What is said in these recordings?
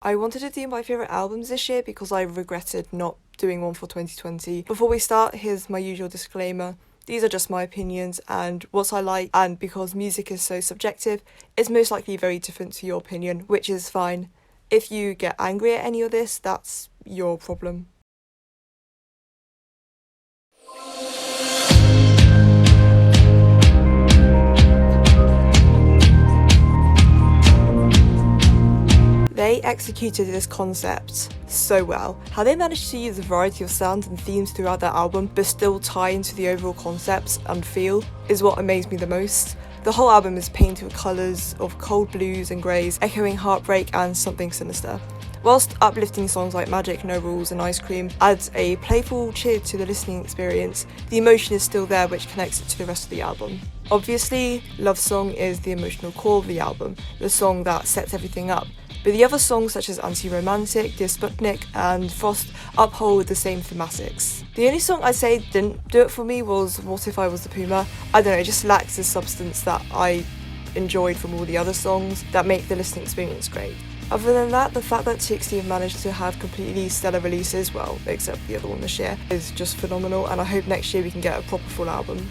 I wanted to do my favourite albums this year because I regretted not doing one for 2020. Before we start, here's my usual disclaimer. These are just my opinions and what I like, and because music is so subjective, it's most likely very different to your opinion, which is fine. If you get angry at any of this, that's your problem. They executed this concept so well. How they managed to use a variety of sounds and themes throughout their album but still tie into the overall concepts and feel is what amazed me the most. The whole album is painted with colours of cold blues and greys, echoing heartbreak and something sinister. Whilst uplifting songs like Magic, No Rules and Ice Cream adds a playful cheer to the listening experience, the emotion is still there which connects it to the rest of the album. Obviously, Love Song is the emotional core of the album, the song that sets everything up. But the other songs such as Anti-Romantic, Dear Sputnik and Frost uphold the same thematics. The only song I'd say didn't do it for me was What If I Was the Puma. I don't know, it just lacks the substance that I enjoyed from all the other songs that make the listening experience great. Other than that, the fact that TXT have managed to have completely stellar releases, well, except for the other one this year, is just phenomenal, and I hope next year we can get a proper full album.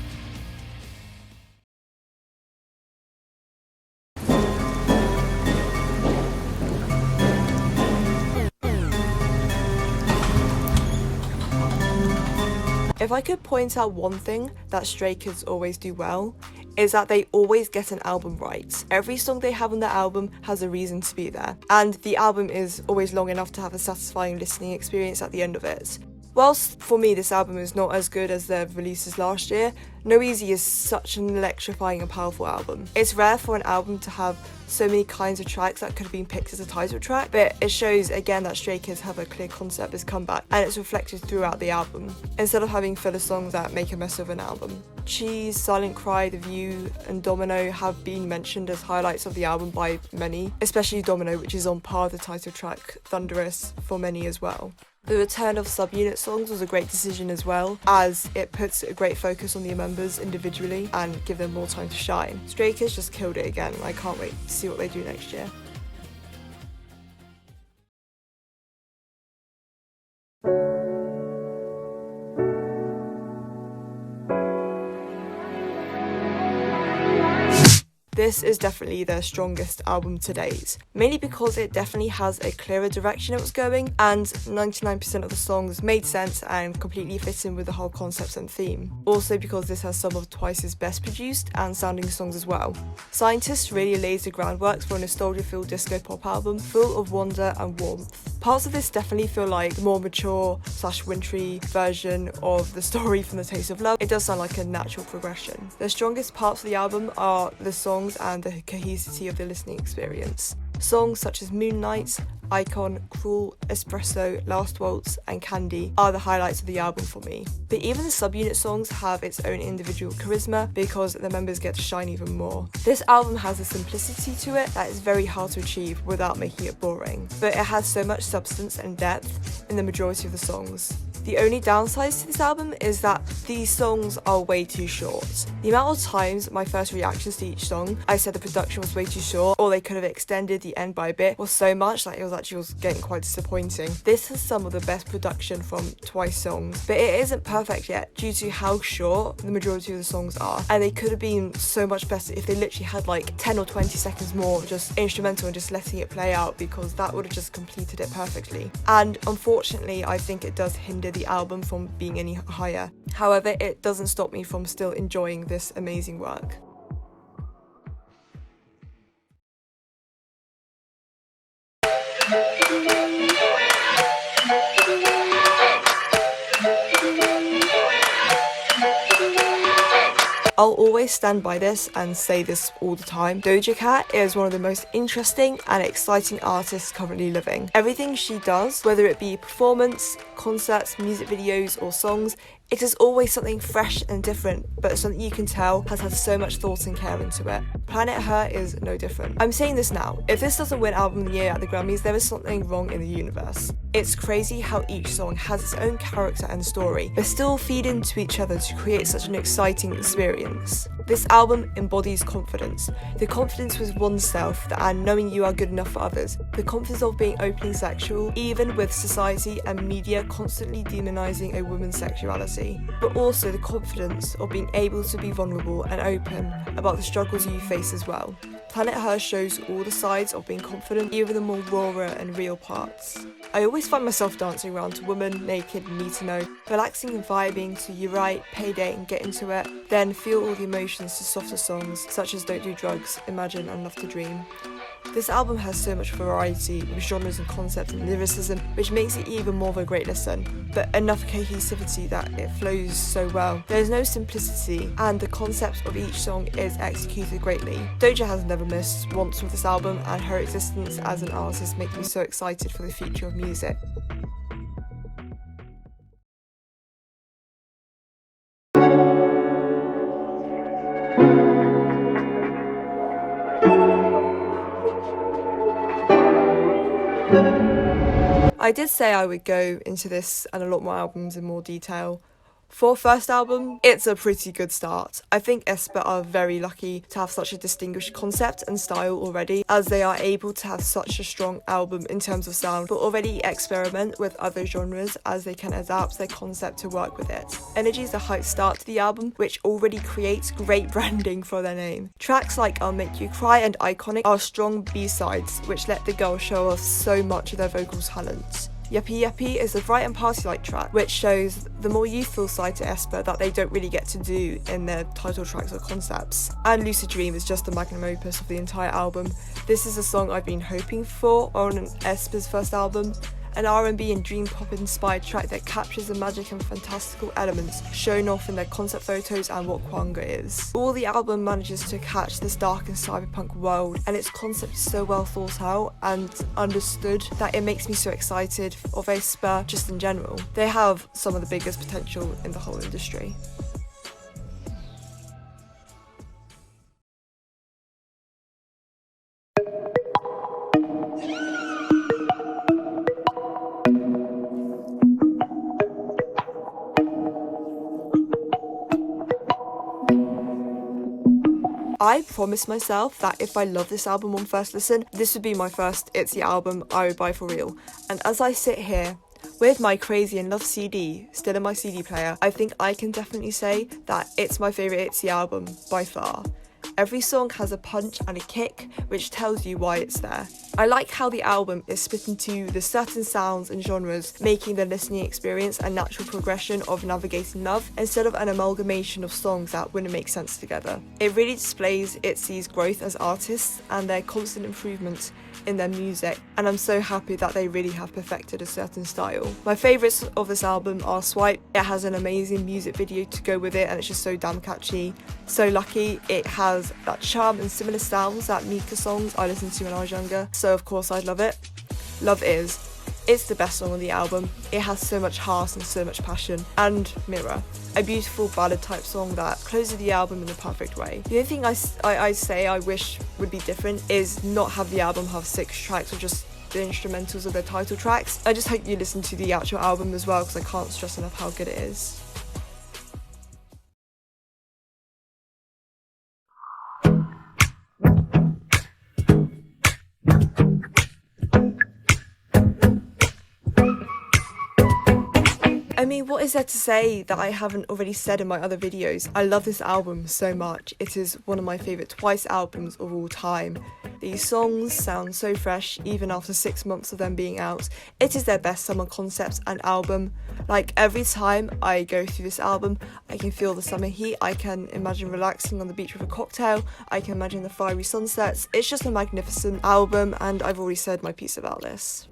If I could point out one thing that Stray Kids always do well, is that they always get an album right. Every song they have on their album has a reason to be there, and the album is always long enough to have a satisfying listening experience at the end of it. Whilst for me this album is not as good as their releases last year, No Easy is such an electrifying and powerful album. It's rare for an album to have so many kinds of tracks that could have been picked as a title track, but it shows again that Stray Kids have a clear concept as comeback, and it's reflected throughout the album, instead of having filler songs that make a mess of an album. Cheese, Silent Cry, The View and Domino have been mentioned as highlights of the album by many, especially Domino, which is on par with the title track Thunderous for many as well. The return of subunit songs was a great decision as well, as it puts a great focus on the members individually and give them more time to shine. Stray Kids just killed it again, I can't wait to see what they do next year. This is definitely their strongest album to date, mainly because it definitely has a clearer direction it was going, and 99% of the songs made sense and completely fit in with the whole concept and theme. Also because this has some of Twice's best produced and sounding songs as well. Scientist really lays the groundwork for a nostalgia-filled disco pop album full of wonder and warmth. Parts of this definitely feel like the more mature / wintry version of the story from The Taste of Love. It does sound like a natural progression. The strongest parts of the album are the songs and the cohesivity of the listening experience. Songs such as Moonlight, Icon, Cruel, Espresso, Last Waltz and Candy are the highlights of the album for me. But even the subunit songs have its own individual charisma because the members get to shine even more. This album has a simplicity to it that is very hard to achieve without making it boring, but it has so much substance and depth in the majority of the songs. The only downsides to this album is that these songs are way too short. The amount of times my first reactions to each song I said the production was way too short or they could have extended the end by a bit was so much that it was getting quite disappointing. This has some of the best production from Twice songs, but it isn't perfect yet due to how short the majority of the songs are, and they could have been so much better if they literally had like 10 or 20 seconds more just instrumental and just letting it play out, because that would have just completed it perfectly. And unfortunately I think it does hinder the album from being any higher. However, it doesn't stop me from still enjoying this amazing work. I'll always stand by this and say this all the time. Doja Cat is one of the most interesting and exciting artists currently living. Everything she does, whether it be performance, concerts, music videos or songs, it is always something fresh and different, but something you can tell has had so much thought and care into it. Planet Her is no different. I'm saying this now, if this doesn't win Album of the Year at the Grammys, there is something wrong in the universe. It's crazy how each song has its own character and story, but still feed into each other to create such an exciting experience. This album embodies confidence. The confidence with oneself and knowing you are good enough for others. The confidence of being openly sexual, even with society and media constantly demonizing a woman's sexuality. But also the confidence of being able to be vulnerable and open about the struggles you face as well. Planet Her shows all the sides of being confident, even the more rawer and real parts. I always find myself dancing around to Woman, Naked, Need to Know, relaxing and vibing to You Right, Payday and Get Into It, then feel all the emotions to softer songs such as Don't Do Drugs, Imagine and Love to Dream. This album has so much variety with genres and concepts and lyricism, which makes it even more of a great listen, but enough cohesivity that it flows so well. There is no simplicity, and the concept of each song is executed greatly. Doja has never missed once with this album, and her existence as an artist makes me so excited for the future of music. I did say I would go into this and a lot more albums in more detail. For first album, it's a pretty good start. I think aespa are very lucky to have such a distinguished concept and style already, as they are able to have such a strong album in terms of sound, but already experiment with other genres as they can adapt their concept to work with it. Energy is a hype start to the album, which already creates great branding for their name. Tracks like I'll Make You Cry and Iconic are strong B-sides, which let the girls show off so much of their vocal talents. Yuppie Yuppie is a bright and party-like track, which shows the more youthful side to aespa that they don't really get to do in their title tracks or concepts. And Lucid Dream is just the magnum opus of the entire album. This is a song I've been hoping for on aespa's first album. An R&B and dream pop inspired track that captures the magic and fantastical elements shown off in their concept photos and what Kwanga is. All the album manages to catch this dark and cyberpunk world, and its concept is so well thought out and understood that it makes me so excited of aespa just in general. They have some of the biggest potential in the whole industry. I promised myself that if I love this album on first listen, this would be my first ITZY album I would buy for real. And as I sit here, with my Crazy in Love CD still in my CD player, I think I can definitely say that it's my favourite ITZY album by far. Every song has a punch and a kick, which tells you why it's there. I like how the album is split into the certain sounds and genres, making the listening experience a natural progression of navigating love instead of an amalgamation of songs that wouldn't make sense together. It really displays ITZY's growth as artists and their constant improvements in their music, and I'm so happy that they really have perfected a certain style. My favourites of this album are Swipe. It has an amazing music video to go with it and it's just so damn catchy. So Lucky, it has that charm and similar sounds that Mika songs I listened to when I was younger, so of course I'd love it. Love Is. It's the best song on the album. It has so much heart and so much passion. And Mirror, a beautiful ballad type song that closes the album in the perfect way. The only thing I say I wish would be different is not have the album have 6 tracks or just the instrumentals of their title tracks. I just hope you listen to the actual album as well, because I can't stress enough how good it is. I mean, what is there to say that I haven't already said in my other videos? I love this album so much. It is one of my favourite Twice albums of all time. These songs sound so fresh even after 6 months of them being out. It is their best summer concept and album. Like, every time I go through this album, I can feel the summer heat. I can imagine relaxing on the beach with a cocktail. I can imagine the fiery sunsets. It's just a magnificent album, and I've already said my piece about this.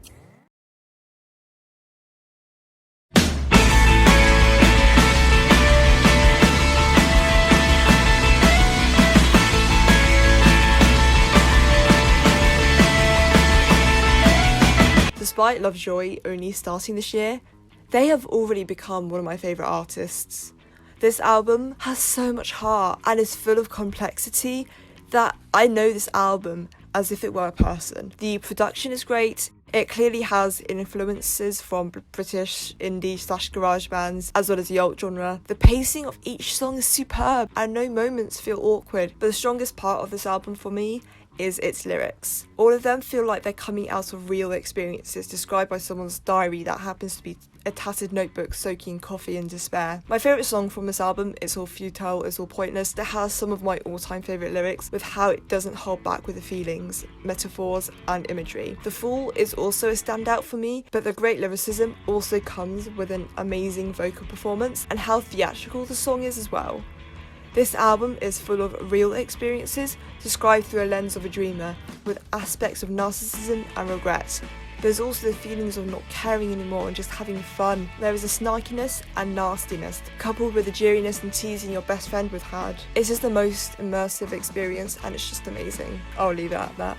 Despite Lovejoy only starting this year, they have already become one of my favourite artists. This album has so much heart and is full of complexity that I know this album as if it were a person. The production is great, It clearly has influences from British indie/garage bands as well as the alt genre. The pacing of each song is superb and no moments feel awkward, but the strongest part of this album for me is its lyrics. All of them feel like they're coming out of real experiences described by someone's diary that happens to be a tattered notebook soaking in coffee and despair. My favourite song from this album, It's All Futile, It's All Pointless, that has some of my all-time favourite lyrics with how it doesn't hold back with the feelings, metaphors and imagery. The Fool is also a standout for me, but the great lyricism also comes with an amazing vocal performance and how theatrical the song is as well. This album is full of real experiences described through a lens of a dreamer, with aspects of narcissism and regret. There's also the feelings of not caring anymore and just having fun. There is a snarkiness and nastiness, coupled with the jeeriness and teasing your best friend would had. It's just the most immersive experience and it's just amazing. I'll leave it at that.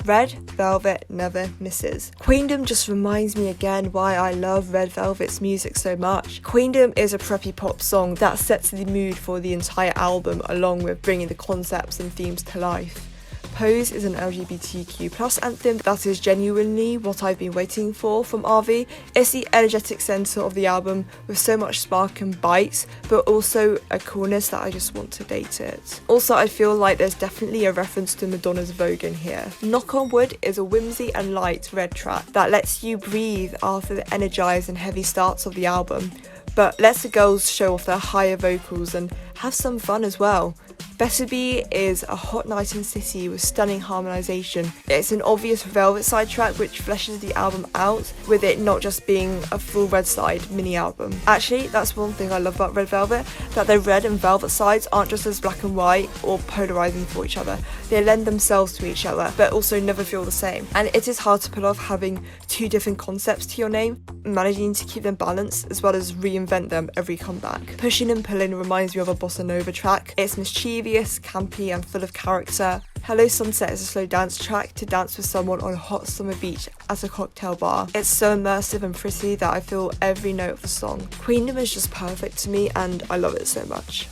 Red Velvet never misses. Queendom just reminds me again why I love Red Velvet's music so much. Queendom is a preppy pop song that sets the mood for the entire album along with bringing the concepts and themes to life. Pose is an LGBTQ+ anthem that is genuinely what I've been waiting for from RV. It's the energetic centre of the album with so much spark and bite, but also a coolness that I just want to date it. Also, I feel like there's definitely a reference to Madonna's Vogue in here. Knock on Wood is a whimsy and light red track that lets you breathe after the energised and heavy starts of the album, but lets the girls show off their higher vocals and have some fun as well. Better Be is a hot night in city with stunning harmonisation. It's an obvious Velvet side track which fleshes the album out, with it not just being a full Red side mini album. Actually, that's one thing I love about Red Velvet, that their Red and Velvet sides aren't just as black and white or polarising for each other. They lend themselves to each other, but also never feel the same. And it is hard to pull off having two different concepts to your name, managing to keep them balanced as well as reinvent them every comeback. Pushing and Pulling reminds me of a bossa nova track. It's mischievous, campy and full of character. Hello Sunset is a slow dance track to dance with someone on a hot summer beach at a cocktail bar. It's so immersive and pretty that I feel every note of the song. Queendom is just perfect to me and I love it so much.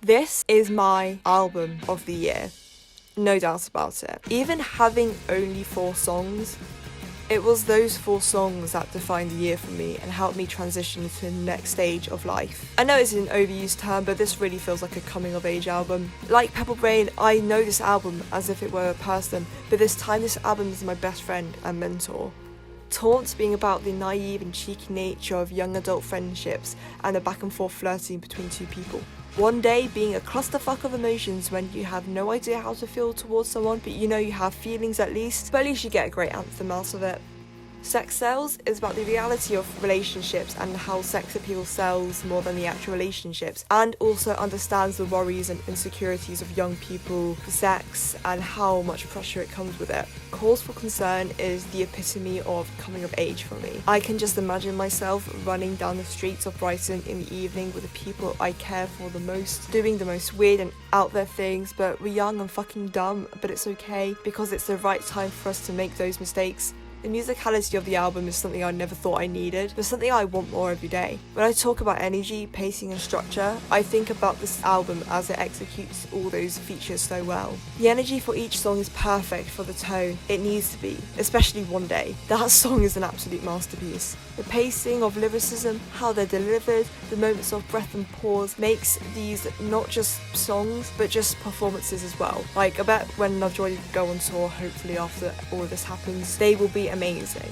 This is my album of the year, no doubt about it. Even having only 4 songs, it was those 4 songs that defined the year for me and helped me transition to the next stage of life. I know it's an overused term, but this really feels like a coming of age album. Like Pebble Brain, I know this album as if it were a person, but this time this album is my best friend and mentor. Taunt being about the naive and cheeky nature of young adult friendships and the back and forth flirting between 2 people. One Day being a clusterfuck of emotions when you have no idea how to feel towards someone, but you know you have feelings at least, but at least you get a great anthem out of it. Sex Sells is about the reality of relationships and how sex appeal sells more than the actual relationships, and also understands the worries and insecurities of young people for sex and how much pressure it comes with it. Cause for Concern is the epitome of coming of age for me. I can just imagine myself running down the streets of Brighton in the evening with the people I care for the most, doing the most weird and out there things, but we're young and fucking dumb, but it's okay because it's the right time for us to make those mistakes. The musicality of the album is something I never thought I needed, but something I want more every day. When I talk about energy, pacing and structure, I think about this album as it executes all those features so well. The energy for each song is perfect for the tone it needs to be, especially One Day. That song is an absolute masterpiece. The pacing of lyricism, how they're delivered, the moments of breath and pause makes these not just songs, but just performances as well. Like, I bet when Lovejoy go on tour, hopefully after all of this happens, they will be amazing.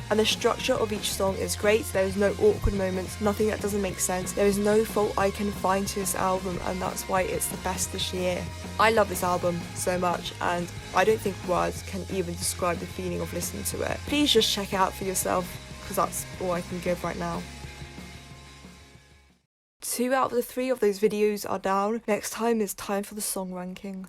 And the structure of each song is great. There is no awkward moments, nothing that doesn't make sense. There is no fault I can find to this album, and that's why it's the best this year. I love this album so much, and I don't think words can even describe the feeling of listening to it. Please just check it out for yourself, because that's all I can give right now. 2 out of the 3 of those videos are down. Next time is time for the song ranking.